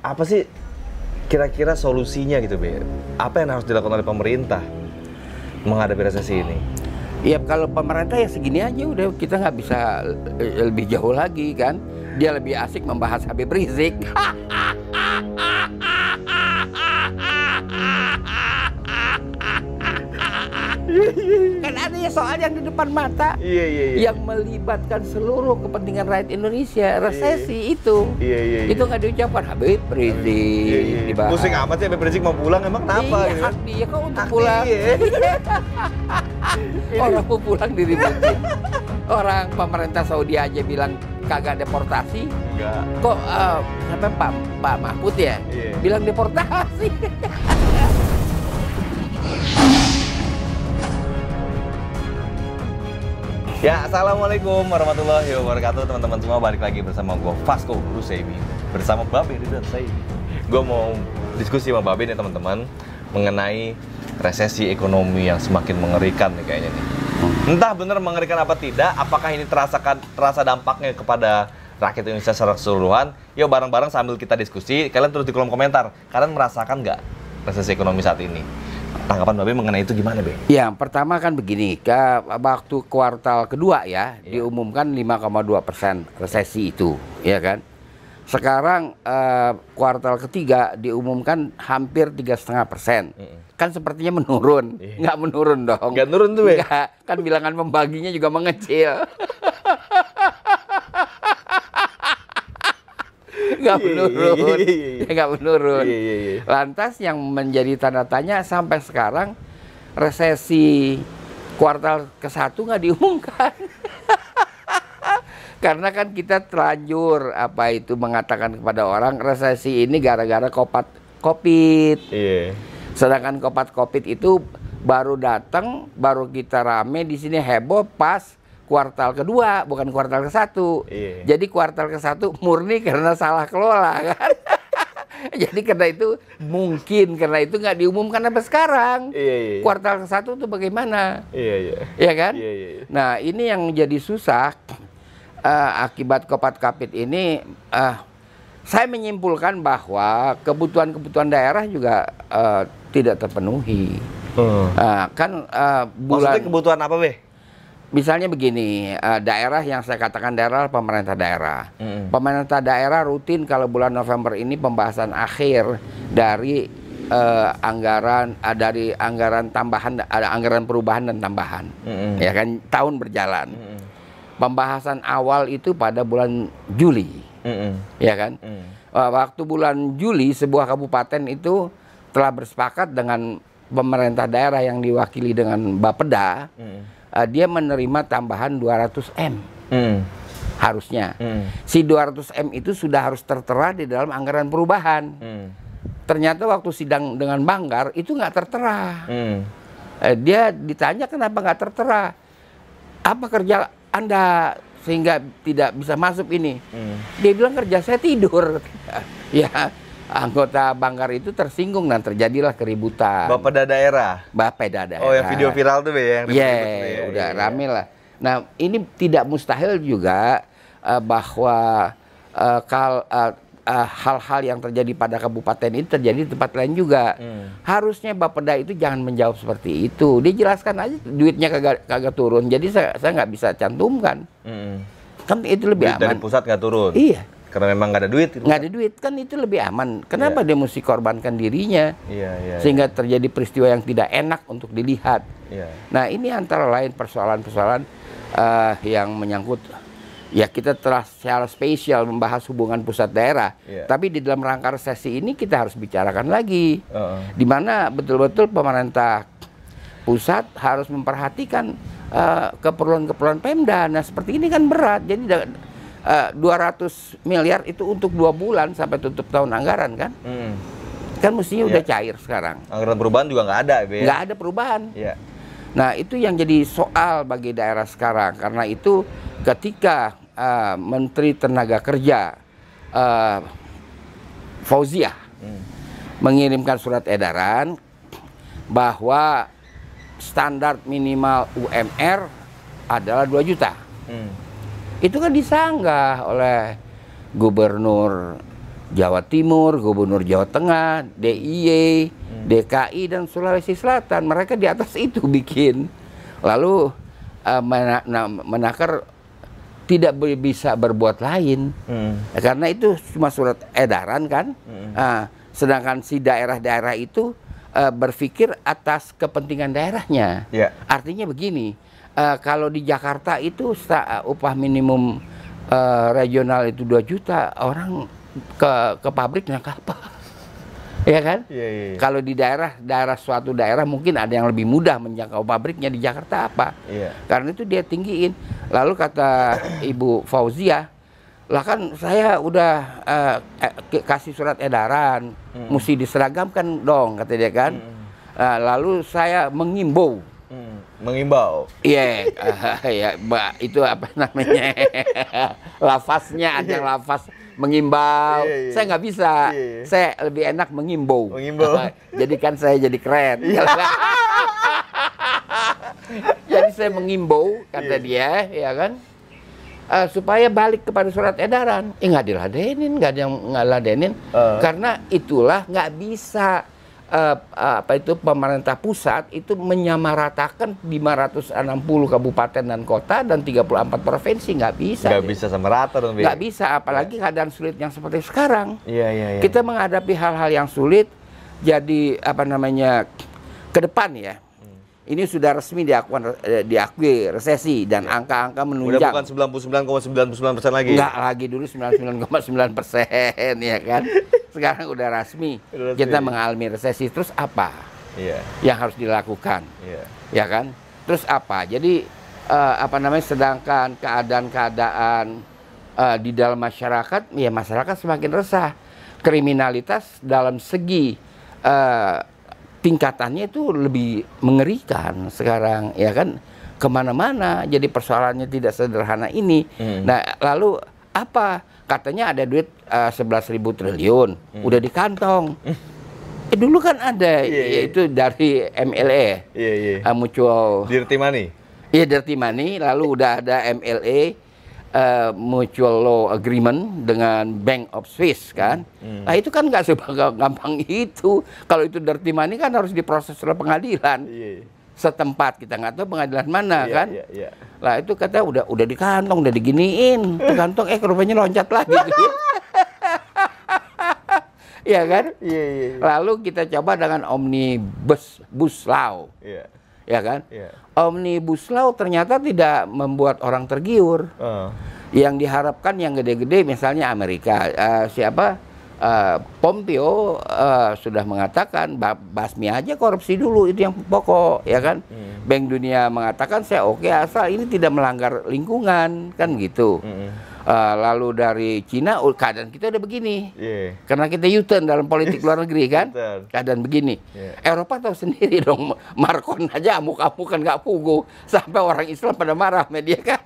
apa sih kira-kira solusinya gitu, Be? Apa yang harus dilakukan oleh pemerintah menghadapi resesi ini? Ya kalau pemerintah ya segini aja udah, kita nggak bisa lebih jauh lagi kan. Dia lebih asik membahas Habib Rizik. Kan ada ya soal yang di depan mata yang melibatkan seluruh kepentingan rakyat Indonesia, resesi itu nggak diucapkan Habib Rizik dibahas. Pusing amat sih Habib Rizik mau pulang, emang kenapa? Iya, hak dia kok untuk pulang. Orang mau pulang diributin. Orang pemerintah Saudi aja bilang kagak deportasi. Enggak. Kok sampai Pak Mahfud ya bilang deportasi. Ya, assalamualaikum warahmatullahi wabarakatuh, teman-teman semua. Balik lagi bersama gue Vasco Rusemi, bersama Babe Ridwan Said. Gue mau diskusi sama Babe nih teman-teman mengenai resesi ekonomi yang semakin mengerikan nih kayaknya nih. Entah benar mengerikan apa tidak, apakah ini terasa dampaknya kepada rakyat Indonesia secara keseluruhan? Yuk bareng-bareng sambil kita diskusi, kalian tulis di kolom komentar, kalian merasakan nggak resesi ekonomi saat ini? Tanggapan Babe mengenai itu gimana, Be? Ya, pertama kan begini, waktu kuartal kedua ya, diumumkan 5,2% resesi itu, ya kan? Sekarang kuartal ketiga diumumkan hampir 3,5%. Kan sepertinya menurun, nggak menurun dong. Nggak turun tuh, Be? Nggak, kan bilangan membaginya juga mengecil. Nggak menurun, ya nggak menurun. Lantas yang menjadi tanda tanya sampai sekarang resesi kuartal ke-1 nggak diumumkan. Karena kan kita terlanjur mengatakan kepada orang resesi ini gara-gara COVID. Sedangkan COVID itu baru datang, baru kita rame di sini heboh pas kuartal kedua, bukan kuartal ke-1. Jadi kuartal ke-1 murni karena salah kelola kan. Jadi karena itu nggak diumumkan sampai sekarang. Kuartal ke-1 itu bagaimana? Iya kan? Nah, ini yang jadi susah akibat COVID ini. Saya menyimpulkan bahwa kebutuhan daerah juga tidak terpenuhi. Maksudnya kebutuhan apa, Be? Misalnya begini, daerah yang saya katakan daerah, pemerintah daerah. Pemerintah daerah rutin kalau bulan November ini pembahasan akhir dari anggaran tambahan, ada anggaran perubahan dan tambahan. Ya kan, tahun berjalan. Pembahasan awal itu pada bulan Juli. Ya kan? Waktu bulan Juli sebuah kabupaten itu telah bersepakat dengan pemerintah daerah yang diwakili dengan Bapeda. Dia menerima tambahan 200M harusnya. Si 200M itu sudah harus tertera di dalam anggaran perubahan. Ternyata waktu sidang dengan Banggar itu nggak tertera. Dia ditanya kenapa nggak tertera, apa kerja Anda sehingga tidak bisa masuk ini. Dia bilang kerja saya tidur. Ya, anggota Banggar itu tersinggung dan terjadilah keributan. Bapeda daerah. Oh, yang video viral tuh, Be, yang udah rame lah. Nah, ini tidak mustahil juga bahwa hal-hal yang terjadi pada kabupaten ini terjadi di tempat lain juga. Harusnya Bapeda itu jangan menjawab seperti itu. Dia jelaskan aja duitnya kagak turun. Jadi saya nggak bisa cantumkan. Kan itu lebih aman. Dari pusat nggak turun. Iya. Karena memang nggak ada duit. Nggak ada duit, kan itu lebih aman. Kenapa dia mesti korbankan dirinya? Sehingga terjadi peristiwa yang tidak enak untuk dilihat. Nah, ini antara lain persoalan-persoalan yang menyangkut. Ya, kita telah secara spesial membahas hubungan pusat daerah. Tapi di dalam rangka resesi ini kita harus bicarakan lagi. Di mana betul-betul pemerintah pusat harus memperhatikan keperluan-keperluan Pemda. Nah, seperti ini kan berat. Jadi 200 miliar itu untuk 2 bulan sampai tutup tahun anggaran kan? Kan mestinya udah cair sekarang. Anggaran perubahan juga nggak ada, Be. Nggak ada perubahan. Nah, itu yang jadi soal bagi daerah sekarang. Karena itu ketika Menteri Tenaga Kerja Fauziah mengirimkan surat edaran bahwa standar minimal UMR adalah 2 juta. Itu kan disanggah oleh Gubernur Jawa Timur, Gubernur Jawa Tengah, DIY, DKI dan Sulawesi Selatan. Mereka di atas itu bikin. Lalu Menaker tidak bisa berbuat lain. Karena itu cuma surat edaran kan. Sedangkan si daerah-daerah itu berpikir atas kepentingan daerahnya. Artinya begini, kalau di Jakarta itu upah minimum regional itu 2 juta, orang ke pabrik naik apa? Ya kan? Kalau di suatu daerah mungkin ada yang lebih mudah menjangkau pabriknya. Di Jakarta apa? Karena itu dia tinggiin. Lalu kata Ibu Fauzia, lah kan saya udah kasih surat edaran, mesti diseragamkan dong, kata dia kan. Lalu saya mengimbau. Mengimbau. Iya, ya, itu apa namanya? Lafaznya ada yang lafaz mengimbau. Saya nggak bisa. Saya lebih enak mengimbau. Jadi kan saya jadi keren. Jadi saya mengimbau, kata dia, ya kan, supaya balik kepada surat edaran. Nggak diladenin, nggak ada yang ngeladenin. Karena itulah nggak bisa. Pemerintah pusat itu menyamaratakan 560 kabupaten dan kota dan 34 provinsi. Nggak bisa. Nggak bisa sama rata dong. Nggak bisa, apalagi keadaan sulit yang seperti sekarang. Kita menghadapi hal-hal yang sulit. Jadi ke depan ya. Ini sudah resmi diakui resesi dan angka-angka menunjang. Udah bukan 99,99% lagi. Enggak lagi, dulu 99,9% ya kan. Sekarang udah rasmi. Kita mengalami resesi. Terus apa yang harus dilakukan? Ya kan? Terus apa? Jadi sedangkan keadaan-keadaan di dalam masyarakat, ya masyarakat semakin resah. Kriminalitas dalam segi tingkatannya itu lebih mengerikan sekarang, ya kan, kemana-mana. Jadi persoalannya tidak sederhana ini. Nah, lalu apa? Katanya ada duit 11.000 triliun, udah di kantong. Dulu kan ada, yaitu dari MLE, Mutual Dirty Money. Iya, Dirty Money. Lalu udah ada MLE, Mutual Law Agreement dengan Bank of Swiss kan. Nah itu kan nggak segampang itu. Kalau itu dirty money kan harus diproses oleh pengadilan setempat. Kita nggak tahu pengadilan mana kan. Lah itu kata udah di kantong, udah diginiin tuh kantong, rupanya loncat lagi. Ya kan. Lalu kita coba dengan Omnibus Law. Ya kan? Omnibus Law ternyata tidak membuat orang tergiur. Yang diharapkan yang gede-gede, misalnya Amerika, Pompeo sudah mengatakan basmi aja korupsi dulu, itu yang pokok, ya kan? Bank Dunia mengatakan saya oke asal ini tidak melanggar lingkungan, kan gitu. Lalu dari Cina, keadaan kita udah begini. Karena kita U-turn dalam politik luar negeri kan. Keadaan begini. Eropa tahu sendiri dong. Marcon aja amuk-amukan nggak pugu. Sampai orang Islam pada marah media kan.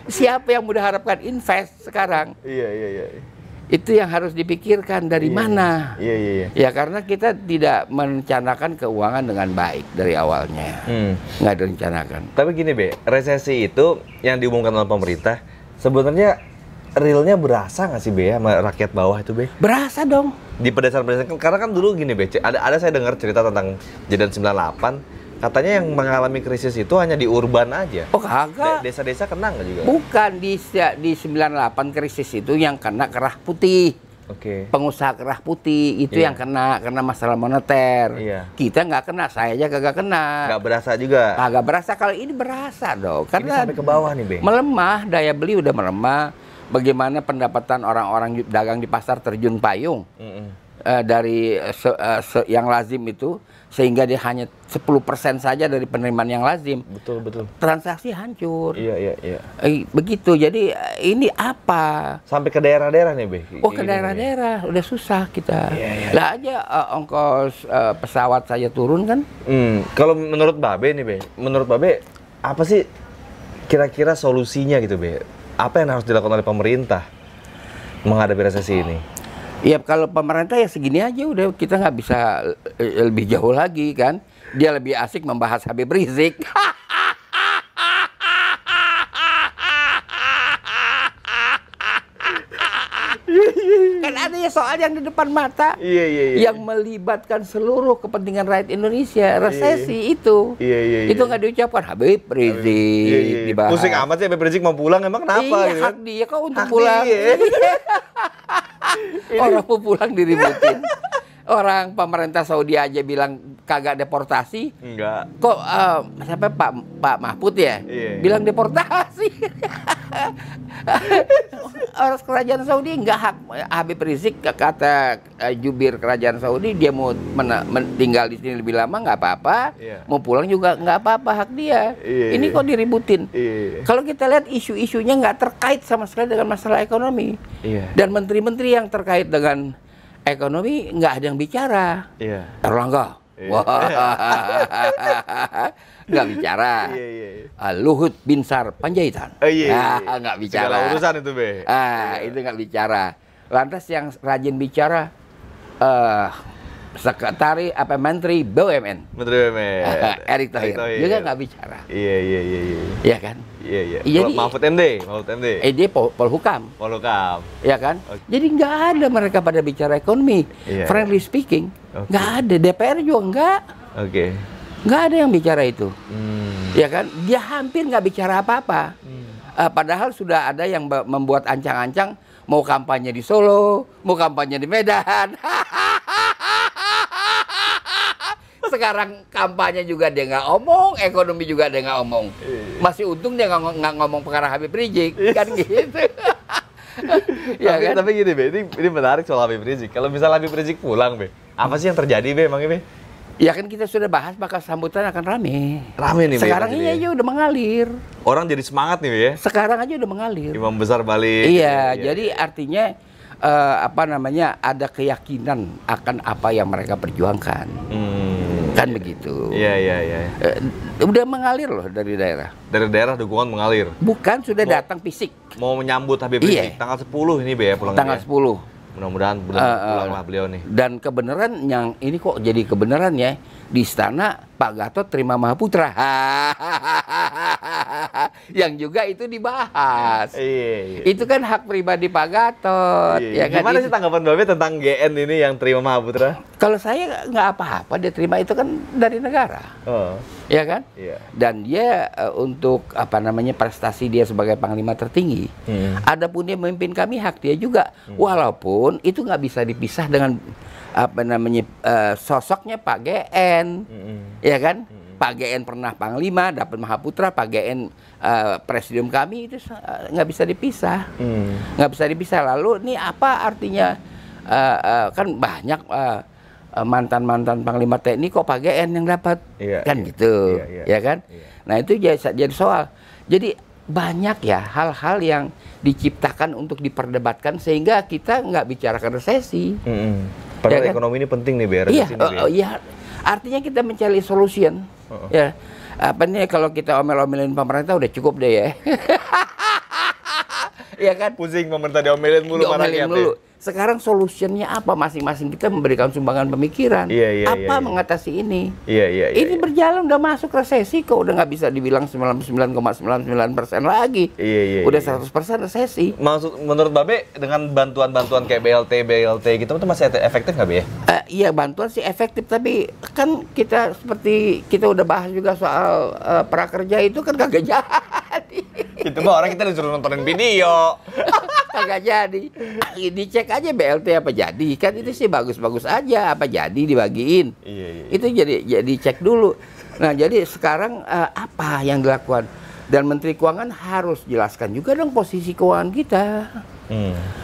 Siapa yang mudah harapkan invest sekarang? Itu yang harus dipikirkan dari mana. Ya karena kita tidak merencanakan keuangan dengan baik dari awalnya. Nggak direncanakan. Tapi gini Be, resesi itu yang diumumkan oleh pemerintah sebenarnya realnya berasa nggak sih Be sama rakyat bawah itu Be? Berasa dong. Di pedesaan-pedesaan, karena kan dulu gini Be, ada saya dengar cerita tentang kejadian 98. Katanya yang mengalami krisis itu hanya di urban aja. Oh kagak. Desa-desa kena nggak juga? Bukan, di 98 krisis itu yang kena kerah putih. Pengusaha kerah putih itu yang kena masalah moneter. Kita nggak kena, saya aja kagak kena. Nggak berasa juga? Kagak berasa. Kalau ini berasa dong. Karena ini sampai ke bawah nih Be. Melemah, daya beli udah melemah. Bagaimana pendapatan orang-orang dagang di pasar terjun payung. Dari yang lazim itu, sehingga dia hanya 10% saja dari penerimaan yang lazim. Betul. Transaksi hancur. Iya. Begitu. Jadi ini apa? Sampai ke daerah-daerah nih Be. Ke daerah-daerah udah susah kita. Lah aja ongkos pesawat saja turun kan. Kalau menurut Babe nih Be, menurut Babe apa sih kira-kira solusinya gitu Be? Apa yang harus dilakukan oleh pemerintah menghadapi resesi ini? Ya kalau pemerintah ya segini aja udah, kita nggak bisa lebih jauh lagi kan. Dia lebih asik membahas Habib Rizik. Kan ada ya soal yang di depan mata. Iya. Yang melibatkan seluruh kepentingan rakyat Indonesia. Resesi itu. Iya. Itu nggak diucapkan Habib Rizik dibahas. Pusing amat sih Habib Rizik mau pulang emang kenapa Iya, gitu hak kan? dia kok untuk Hak pulang. dia. Orang mau pulang diributin. Orang pemerintah Saudi aja bilang kagak deportasi. Enggak. Kok siapa Pak Mahfud ya? Iya. Bilang deportasi. Orang kerajaan Saudi enggak hak Habib Rizik, kata jubir kerajaan Saudi, dia mau tinggal di sini lebih lama nggak apa-apa. Iya. Mau pulang juga nggak apa-apa, hak dia. Iya. Ini kok diributin. Iya. Kalau kita lihat isu-isunya nggak terkait sama sekali dengan masalah ekonomi. Iya. Dan menteri-menteri yang terkait dengan ekonomi nggak ada yang bicara. Iya. Erlangga, Iya. wah, nggak bicara. Iya. Luhut Binsar Panjaitan, Iya. nggak bicara. Segala urusan itu be. Itu nggak bicara. Lantas yang rajin bicara, Menteri BUMN, Menteri BUMN. Erick Thohir juga nggak bicara. Iya. Iya kan? Iya. Jadi Mahfud MD. dia Polhukam. Polhukam. Ya kan? Oke. Jadi nggak ada mereka pada bicara ekonomi. Iya. Friendly speaking, Oke. nggak ada. DPR juga nggak. Oke. Nggak ada yang bicara itu. Ya kan? Dia hampir nggak bicara apa-apa. Padahal sudah ada yang membuat ancang-ancang mau kampanye di Solo, mau kampanye di Medan. Sekarang kampanye juga dia nggak omong, ekonomi juga dia nggak omong. Masih untung dia nggak ngomong perkara Habib Rizik, kan gitu. Ya kan? Tapi gini be, ini menarik soal Habib Rizik. Kalau misalnya Habib Rizik pulang be, apa sih yang terjadi be emangnya be? Ya kan kita sudah bahas, maka sambutan akan rame. Rame nih be. Sekarang ini aja udah mengalir. Orang jadi semangat nih be ya. Sekarang aja udah mengalir. Imam besar balik. Iya, jadi artinya ada keyakinan akan apa yang mereka perjuangkan. Kan begitu. Iya. Udah mengalir loh dari daerah. Dari daerah dukungan mengalir. Bukan sudah datang fisik. Mau menyambut Habib Rizik tanggal 10 ini be ya pulangnya. Tanggal 10. Mudah-mudahan pulanglah beliau nih. Dan kebenaran yang ini kok jadi kebenaran ya, di istana Pak Gatot terima Mahaputra. Yang juga itu dibahas. Iya. Itu kan hak pribadi Pak Gatot. Iya. Ya kan? Gimana sih tanggapan Babe tentang GN ini yang terima Mahaputra? Kalau saya nggak apa-apa, dia terima itu kan dari negara. Oh. Ya kan? Iya. Dan dia untuk prestasi dia sebagai panglima tertinggi. Adapun dia memimpin kami, hak dia juga. Walaupun itu nggak bisa dipisah dengan sosoknya Pak GN. Ya kan? Pak GN pernah panglima, dapat Mahaputra, Pak GN presidium kami, itu nggak bisa dipisah. Nggak bisa dipisah. Lalu ini apa artinya? Kan banyak mantan-mantan panglima TNI kok Pak GN yang dapat, kan gitu, ya kan? Nah itu jadi soal. Jadi banyak ya hal-hal yang diciptakan untuk diperdebatkan sehingga kita nggak bicarakan resesi. Padahal Ya kan? ekonomi ini penting nih biar iya. Artinya kita mencari solution. Ya, apa nih kalau kita omel-omelin pemerintah udah cukup deh ya. Ya kan? Pusing pemerintah diomelin mulu sama rakyat mulu. Sekarang solusinya apa? Masing-masing kita memberikan sumbangan pemikiran. Apa mengatasi ini? Iya. Ini berjalan udah masuk resesi kok, udah nggak bisa dibilang 99,99% lagi. Iya. Udah 100% resesi. Menurut Babe dengan bantuan-bantuan kayak BLT gitu itu masih efektif nggak Be ya? Iya, bantuan sih efektif, tapi kan kita seperti kita udah bahas juga soal prakerja itu kan kagak jadi. Itu mah orang kita disuruh nontonin video. Kagak jadi. Dicek aja BLT apa jadi. Kan itu sih bagus-bagus aja, apa jadi dibagiin. Iya. Itu jadi cek dulu. Nah, jadi sekarang apa yang dilakukan? Dan Menteri Keuangan harus jelaskan juga dong posisi keuangan kita.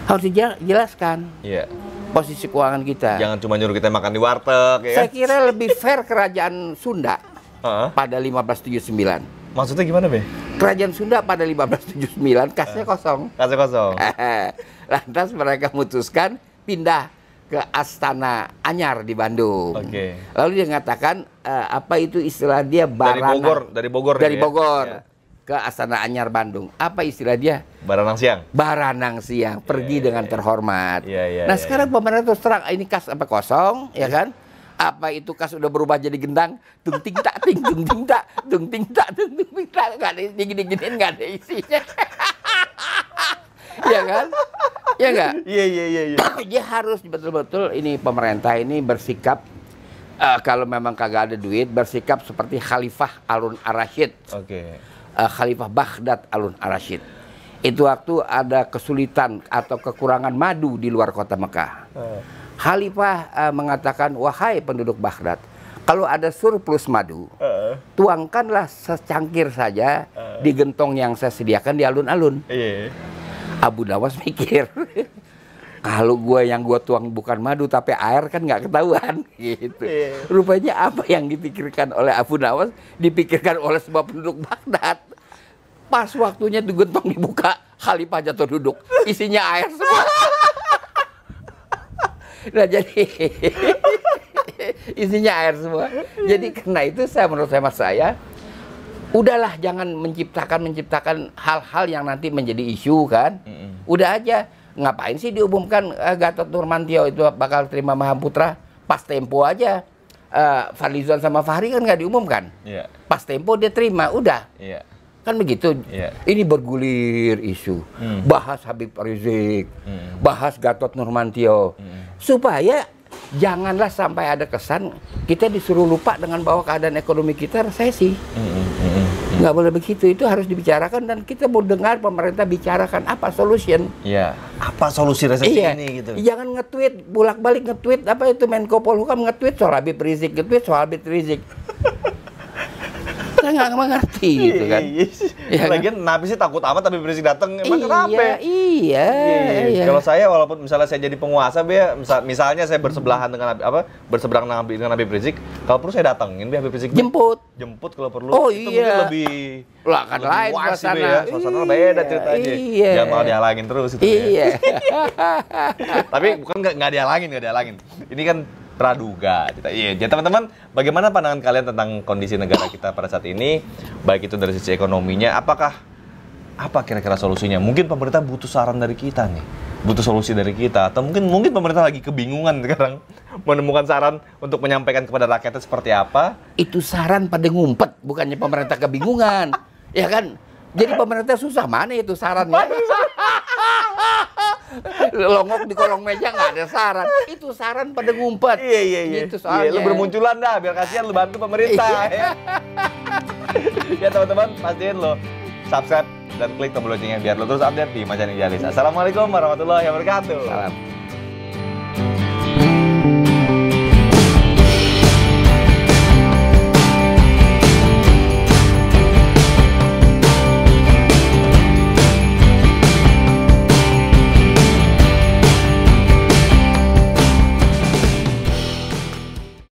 Harus dijelaskan. Iya. Posisi keuangan kita. Jangan cuma nyuruh kita makan di warteg ya. Saya kira lebih fair kerajaan Sunda pada 1579. Maksudnya gimana Be? Kerajaan Sunda pada 1579 kasnya kosong. Kasnya kosong. Lantas mereka memutuskan pindah ke Astana Anyar di Bandung. Lalu dia mengatakan apa itu istilah dia Baranang. Dari Bogor Ya. Ke Astana Anyar Bandung. Apa istilah dia? Baranang siang. Baranang siang. Pergi dengan terhormat. Nah sekarang pemerintah terus terang ini kas apa kosong, ya kan? Apa itu kas udah berubah jadi gendang? Tung ting tak ting tung ting tak tung ting tak tung ting tak, nggak ada diginin nggak ada isinya. Ya kan? Ya nggak? Iya. Dia harus betul-betul ini pemerintah ini bersikap kalau memang kagak ada duit bersikap seperti Khalifah Harun ar-Rasyid. Oke. Khalifah Baghdad Harun ar-Rasyid. Itu waktu ada kesulitan atau kekurangan madu di luar kota Mekah. Khalifah mengatakan, wahai penduduk Baghdad, kalau ada surplus madu, tuangkanlah secangkir saja di gentong yang saya sediakan di alun-alun. Abu Nawas mikir, kalau yang gue tuang bukan madu tapi air kan nggak ketahuan gitu. Rupanya apa yang dipikirkan oleh Abu Nawas dipikirkan oleh semua penduduk Baghdad. Pas waktunya tuh gentong dibuka, Khalifah jatuh duduk, isinya air semua. Nah jadi isinya air semua. Jadi karena itu menurut saya udahlah jangan menciptakan hal-hal yang nanti menjadi isu kan. Udah aja, ngapain sih diumumkan Gatot Nurmantio itu bakal terima Mahaputra? Pas tempo aja Fadlizon sama Fahri kan nggak diumumkan. Pas tempo dia terima, udah. Kan begitu. Ini bergulir isu, bahas Habib Rizik, bahas Gatot Nurmantio, supaya janganlah sampai ada kesan kita disuruh lupa dengan bahwa keadaan ekonomi kita resesi. Nggak boleh begitu, itu harus dibicarakan dan kita mau dengar pemerintah bicarakan apa solution. Apa solusi resesi ini gitu. Jangan nge-tweet, bolak-balik nge-tweet apa itu Menko Polhukam nge-tweet soal Habib Rizik, nge-tweet soal Habib Rizik. Saya nggak mengerti gitu kan. Lagian nabi sih takut amat tapi Rizik datang emang kenapa? Iya. Kalau saya walaupun misalnya saya jadi penguasa misalnya saya bersebelahan dengan berseberang dengan Habib Rizik, kalau perlu saya datengin Habib Rizik jemput kalau perlu. Itu mungkin lebih lah kan lain suasana. Suasana beda ceritanya. Jangan malah dihalangin terus itu. Tapi bukan nggak dihalangin. Ini kan praduga. Jadi teman-teman, bagaimana pandangan kalian tentang kondisi negara kita pada saat ini? Baik itu dari sisi ekonominya, apa kira-kira solusinya? Mungkin pemerintah butuh saran dari kita nih, butuh solusi dari kita, atau mungkin pemerintah lagi kebingungan sekarang menemukan saran untuk menyampaikan kepada rakyatnya seperti apa? Itu saran pada ngumpet, bukannya pemerintah kebingungan, ya kan? Jadi pemerintah susah mana itu sarannya? Longok di kolong meja nggak ada saran, itu saran pada ngumpet. Iya. Gitu soalnya. Lu bermunculan dah, biar kasihan lu bantu pemerintah. Ya teman-teman, pastiin lo subscribe dan klik tombol loncengnya biar lo terus update di Macan Idealis. Assalamualaikum warahmatullahi wabarakatuh. Salam.